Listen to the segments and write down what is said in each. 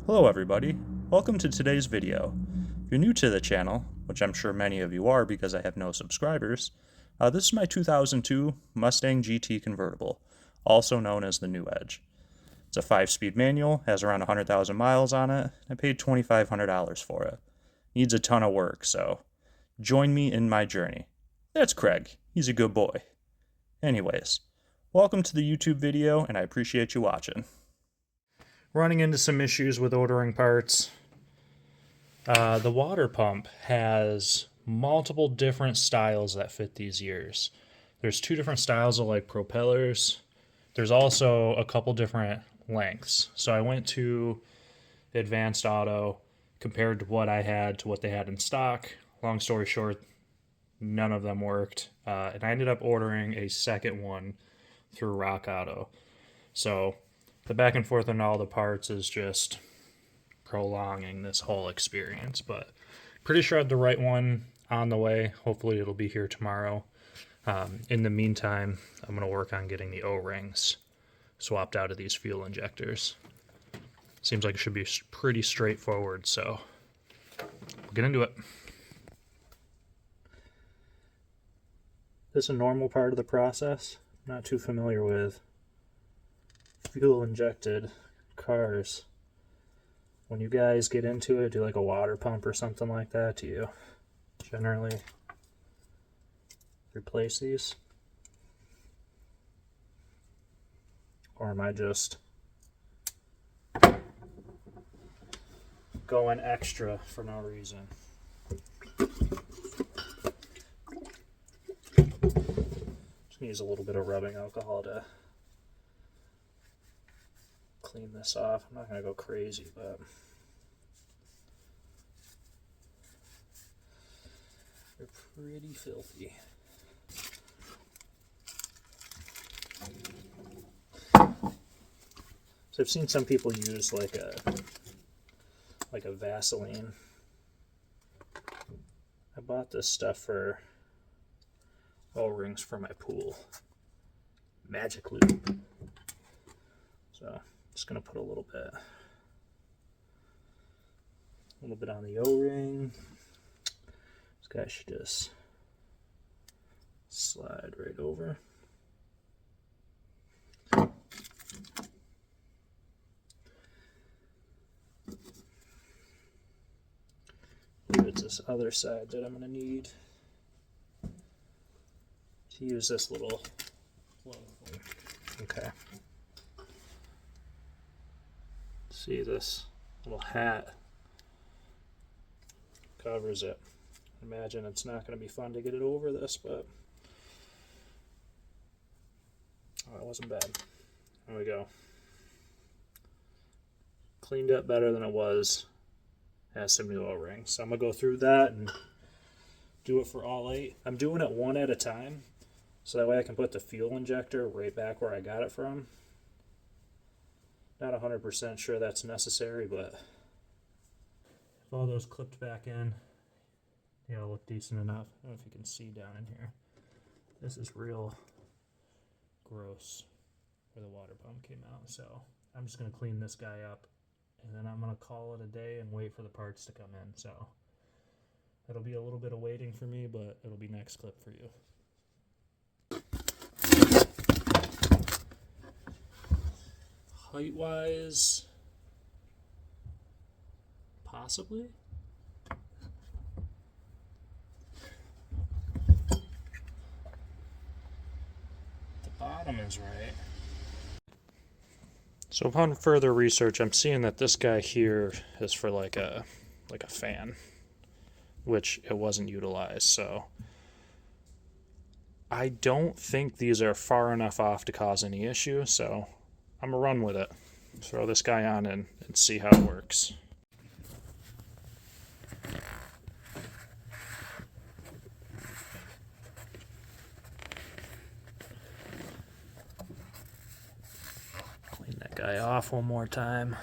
Hello everybody, welcome to today's video. If you're new to the channel, which I'm sure many of you are because I have no subscribers, this is my 2002 Mustang GT convertible, also known as the New Edge. It's a 5-speed manual, has around 100,000 miles on it. I paid $2,500 for it. Needs a ton of work, so join me in my journey. That's Craig, he's a good boy. Anyways, welcome to the YouTube video and I appreciate you watching. Running into some issues with ordering parts. The water pump has multiple different styles that fit these years. There's 2 different styles of like propellers. There's also a couple different lengths. So I went to Advanced Auto, compared to what I had to what they had in stock. Long story short, none of them worked. And I ended up ordering a second one through Rock Auto. So the back and forth on all the parts is just prolonging this whole experience, but pretty sure I have the right one on the way. Hopefully it'll be here tomorrow. In the meantime, I'm going to work on getting the O-rings swapped out of these fuel injectors. Seems like it should be pretty straightforward, so we'll get into it. This is a normal part of the process. I'm not too familiar with fuel injected cars. When you guys get into it, do like a water pump or something like that, do you generally replace these? Or am I just going extra for no reason? Just use a little bit of rubbing alcohol to clean this off. I'm not going to go crazy, but they're pretty filthy. So I've seen some people use like a Vaseline. I bought this stuff for O-rings for my pool. Magic Lube. So just gonna put a little bit on the O-ring. This guy should just slide right over. It's this other side that I'm gonna need to use this little thing. Okay. See, this little hat covers it. Imagine it's not going to be fun to get it over this, but oh, it wasn't bad. There we go. Cleaned up better than it was. Has some new O-rings. So I'm going to go through that and do it for all 8. I'm doing it one at a time, so that way I can put the fuel injector right back where I got it from. Not 100% sure that's necessary, but if all those clipped back in, it'll look decent enough. I don't know if you can see down in here. This is real gross where the water pump came out. So I'm just going to clean this guy up, and then I'm going to call it a day and wait for the parts to come in. So it'll be a little bit of waiting for me, but it'll be next clip for you. Height-wise, possibly. The bottom is right. So upon further research, I'm seeing that this guy here is for like a fan, which it wasn't utilized. So I don't think these are far enough off to cause any issue. So I'm going to run with it. Throw this guy on and see how it works. Clean that guy off one more time.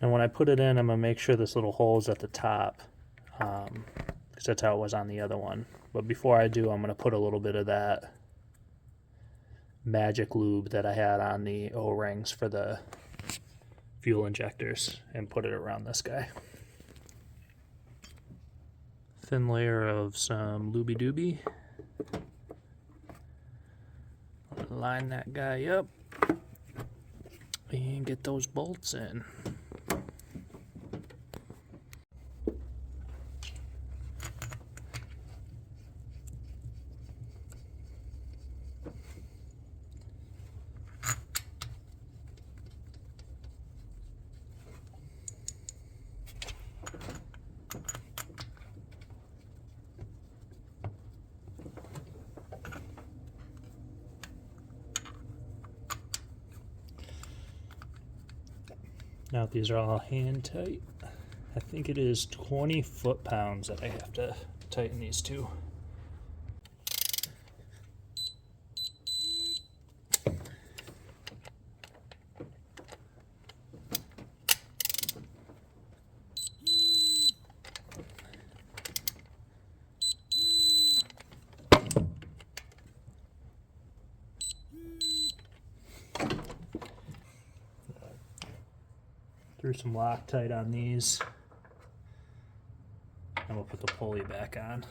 And when I put it in, I'm going to make sure this little hole is at the top, because that's how it was on the other one. But before I do, I'm going to put a little bit of that magic lube that I had on the O-rings for the fuel injectors and put it around this guy. Thin layer of some looby dooby. Line that guy up and get those bolts in. Now these are all hand tight. I think it is 20 foot-pounds that I have to tighten these to. Threw some Loctite on these, and we'll put the pulley back on.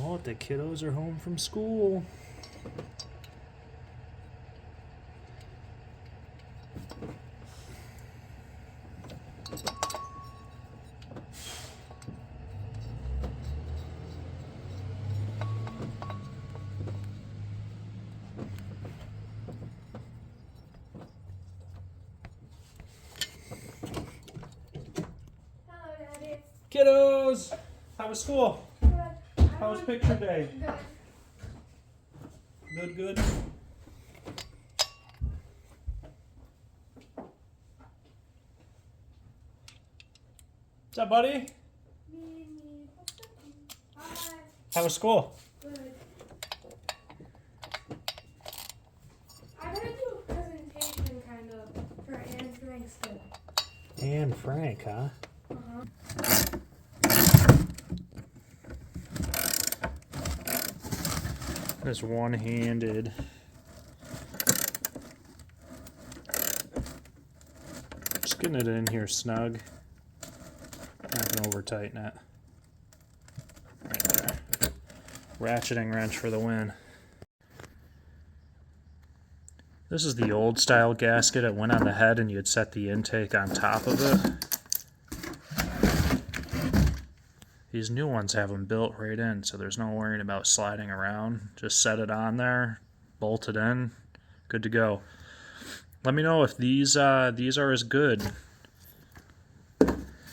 Oh, the kiddos are home from school. Hello, Daddy. Kiddos, how was school? Good. How was picture day? Good. Good. What's up, buddy? Me. Hi. How was school? Good. I gotta do a presentation kind of for Anne Frank's school. Anne Frank, huh? This one-handed. Just getting it in here snug. Not gonna over tighten it. Right there. Ratcheting wrench for the win. This is the old style gasket. It went on the head and you'd set the intake on top of it. These new ones have them built right in, so there's no worrying about sliding around. Just set it on there, bolt it in, good to go. Let me know if these are as good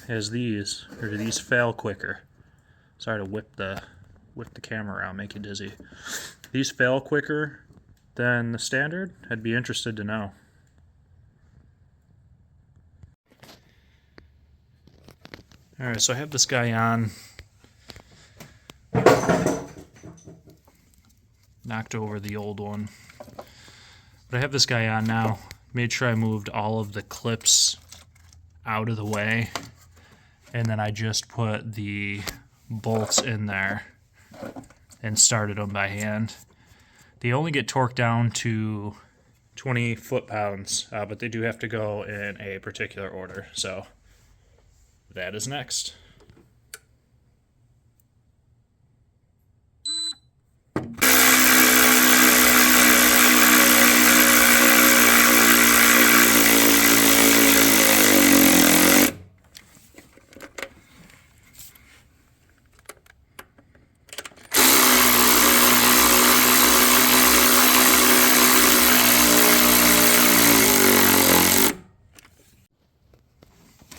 as these, or do these fail quicker? Sorry to whip the camera around, make you dizzy. These fail quicker than the standard? I'd be interested to know. Alright, so I have this guy on. Knocked over the old one. But I have this guy on now. Made sure I moved all of the clips out of the way. And then I just put the bolts in there and started them by hand. They only get torqued down to 20 foot-pounds, but they do have to go in a particular order. So that is next.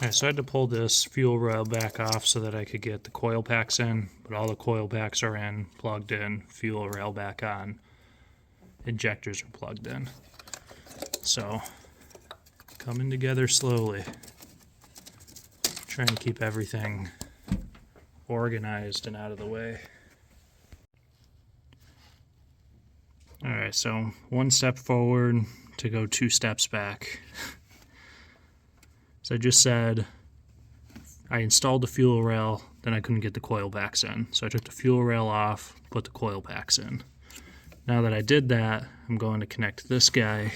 Alright, so I had to pull this fuel rail back off so that I could get the coil packs in, but all the coil packs are in, plugged in, fuel rail back on, injectors are plugged in. So, coming together slowly. Trying to keep everything organized and out of the way. All right, so 1 step forward to go 2 steps back. So I just said I installed the fuel rail, then I couldn't get the coil packs in. So I took the fuel rail off, put the coil packs in. Now that I did that, I'm going to connect this guy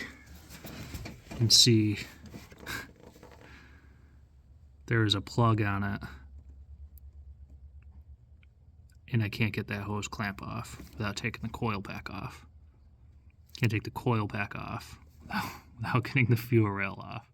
and see there's a plug on it. And I can't get that hose clamp off without taking the coil pack off. Can't take the coil pack off without getting the fuel rail off.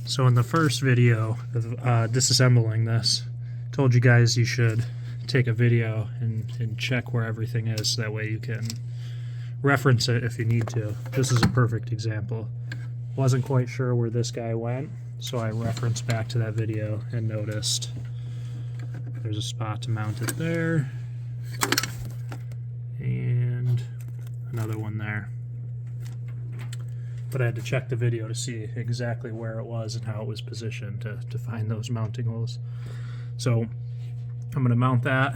So in the first video of disassembling this, told you guys you should take a video and check where everything is. That way you can reference it if you need to. This is a perfect example. Wasn't quite sure where this guy went, so I referenced back to that video and noticed there's a spot to mount it there and another one there. But I had to check the video to see exactly where it was and how it was positioned to find those mounting holes. So I'm going to mount that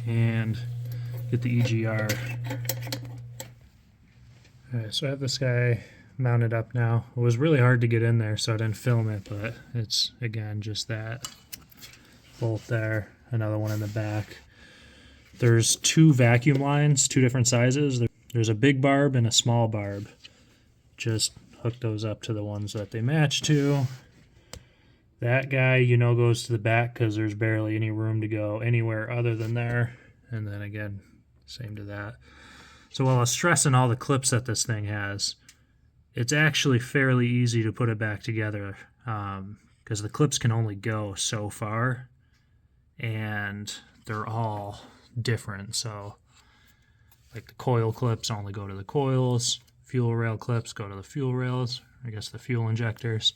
and get the EGR. Alright, so I have this guy mounted up now. It was really hard to get in there, so I didn't film it, but it's, again, just that bolt there, another one in the back. There's 2 vacuum lines, 2 different sizes. There's a big barb and a small barb. Just hook those up to the ones that they match to. That guy, you know, goes to the back because there's barely any room to go anywhere other than there. And then again, same to that. So while I was stressing all the clips that this thing has, it's actually fairly easy to put it back together because the clips can only go so far and they're all different. So like the coil clips only go to the coils. Fuel rail clips go to the fuel rails, I guess the fuel injectors,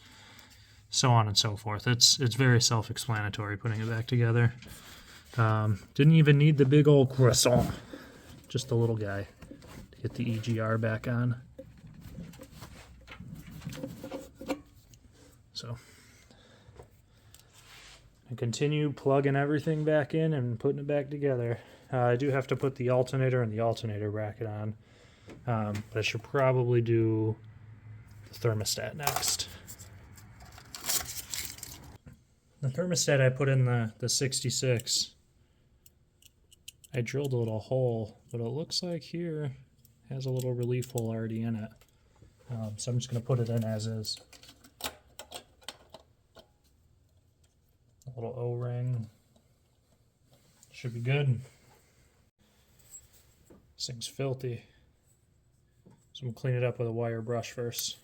so on and so forth. It's very self-explanatory putting it back together. Didn't even need the big old croissant, just the little guy to get the EGR back on. So I continue plugging everything back in and putting it back together. I do have to put the alternator and the alternator bracket on. But I should probably do the thermostat next. The thermostat I put in the 66. I drilled a little hole, but it looks like here has a little relief hole already in it. So I'm just going to put it in as is. A little O-ring. Should be good. This thing's filthy. So I'm going to clean it up with a wire brush first.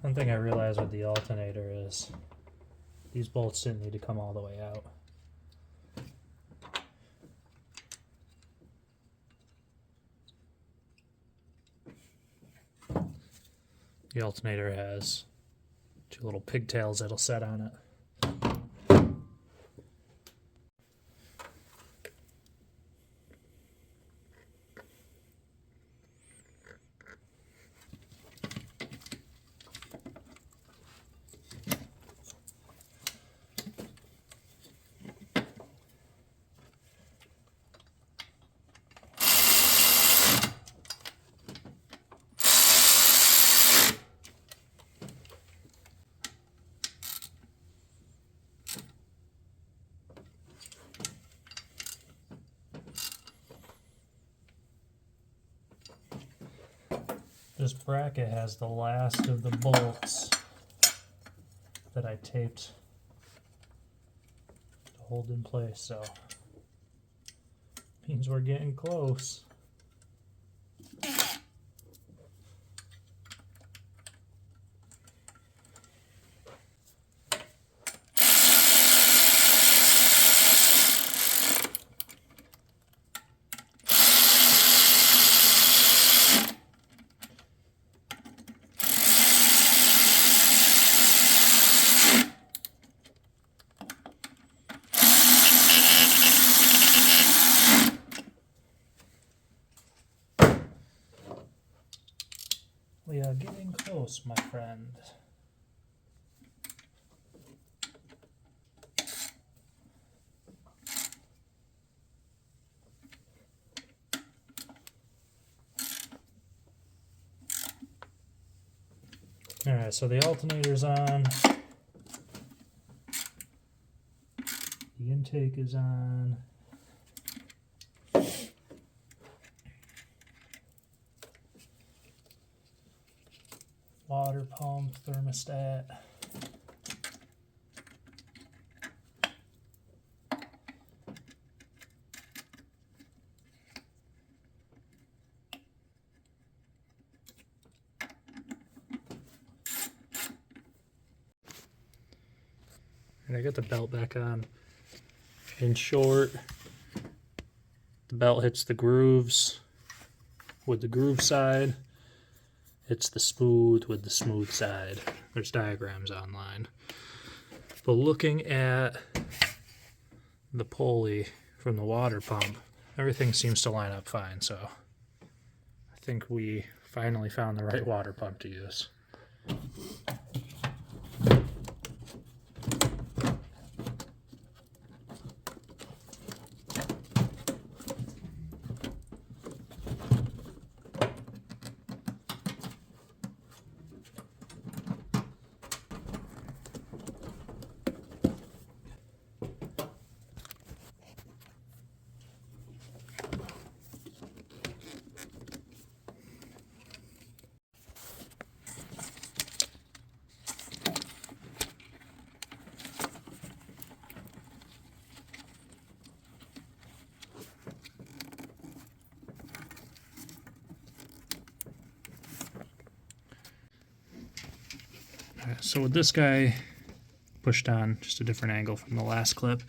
One thing I realized with the alternator is these bolts didn't need to come all the way out. The alternator has Two little pigtails that'll set on it. This bracket has the last of the bolts that I taped to hold in place, so means we're getting close. We are getting close, my friend. Alright, so the alternator's on. The intake is on. Water pump, thermostat. And I got the belt back on. In short, the belt hits the grooves with the groove side. It's the smooth with the smooth side. There's diagrams online. But looking at the pulley from the water pump, everything seems to line up fine. So I think we finally found the right water pump to use. So with this guy pushed on, just a different angle from the last clip,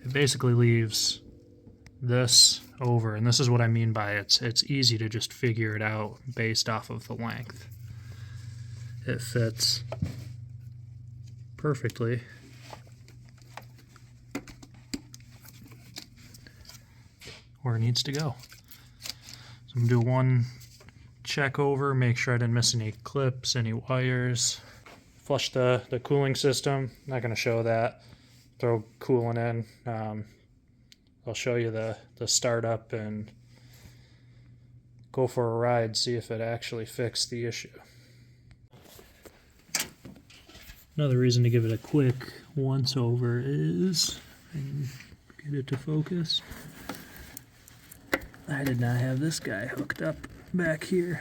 it basically leaves this over, and this is what I mean by it's easy to just figure it out based off of the length. It fits perfectly. Where it needs to go. So I'm gonna do one check over, make sure I didn't miss any clips, any wires. Flush the cooling system. Not going to show that. Throw coolant in. I'll show you the startup and go for a ride, see if it actually fixed the issue. Another reason to give it a quick once over is, get it to focus. I did not have this guy hooked up back here.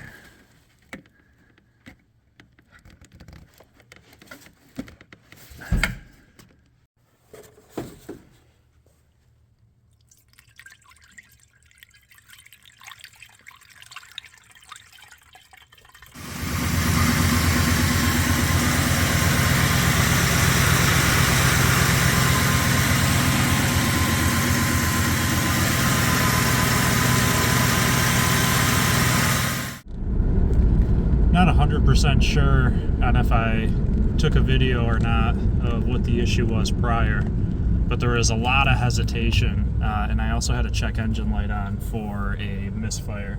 Not 100% sure on if I took a video or not of what the issue was prior, but there was a lot of hesitation, and I also had a check engine light on for a misfire,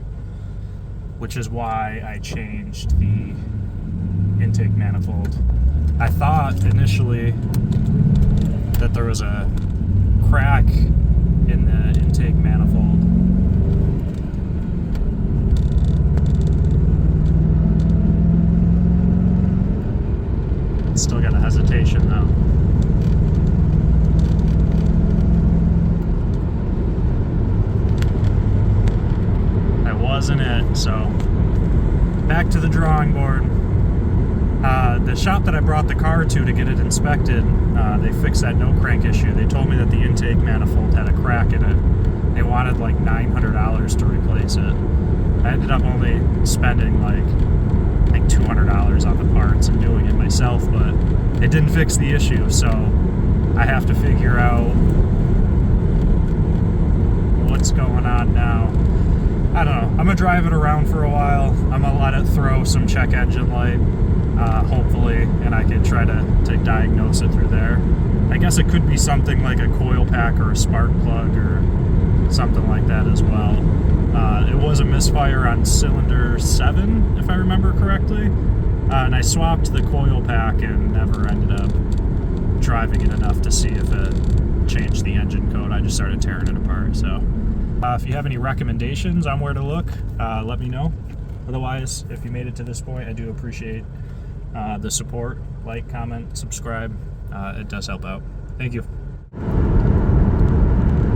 which is why I changed the intake manifold. I thought initially that there was a crack in the intake manifold. Still got a hesitation though. That wasn't it, so back to the drawing board. The shop that I brought the car to get it inspected, they fixed that no crank issue. They told me that the intake manifold had a crack in it. They wanted like $900 to replace it. I ended up only spending like $200 on the parts and doing it myself, but it didn't fix the issue, so I have to figure out what's going on now. I don't know. I'm gonna drive it around for a while. I'm gonna let it throw some check engine light, hopefully, and I can try to diagnose it through there. I guess it could be something like a coil pack or a spark plug or something like that as well. It was a misfire on cylinder 7, if I remember correctly, and I swapped the coil pack and never ended up driving it enough to see if it changed the engine code. I just started tearing it apart. So if you have any recommendations on where to look, let me know. Otherwise, if you made it to this point, I do appreciate the support. Like, comment, subscribe. It does help out. Thank you.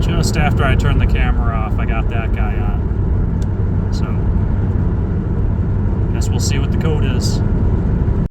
Just after I turned the camera off, I got that guy on. So, guess we'll see what the code is.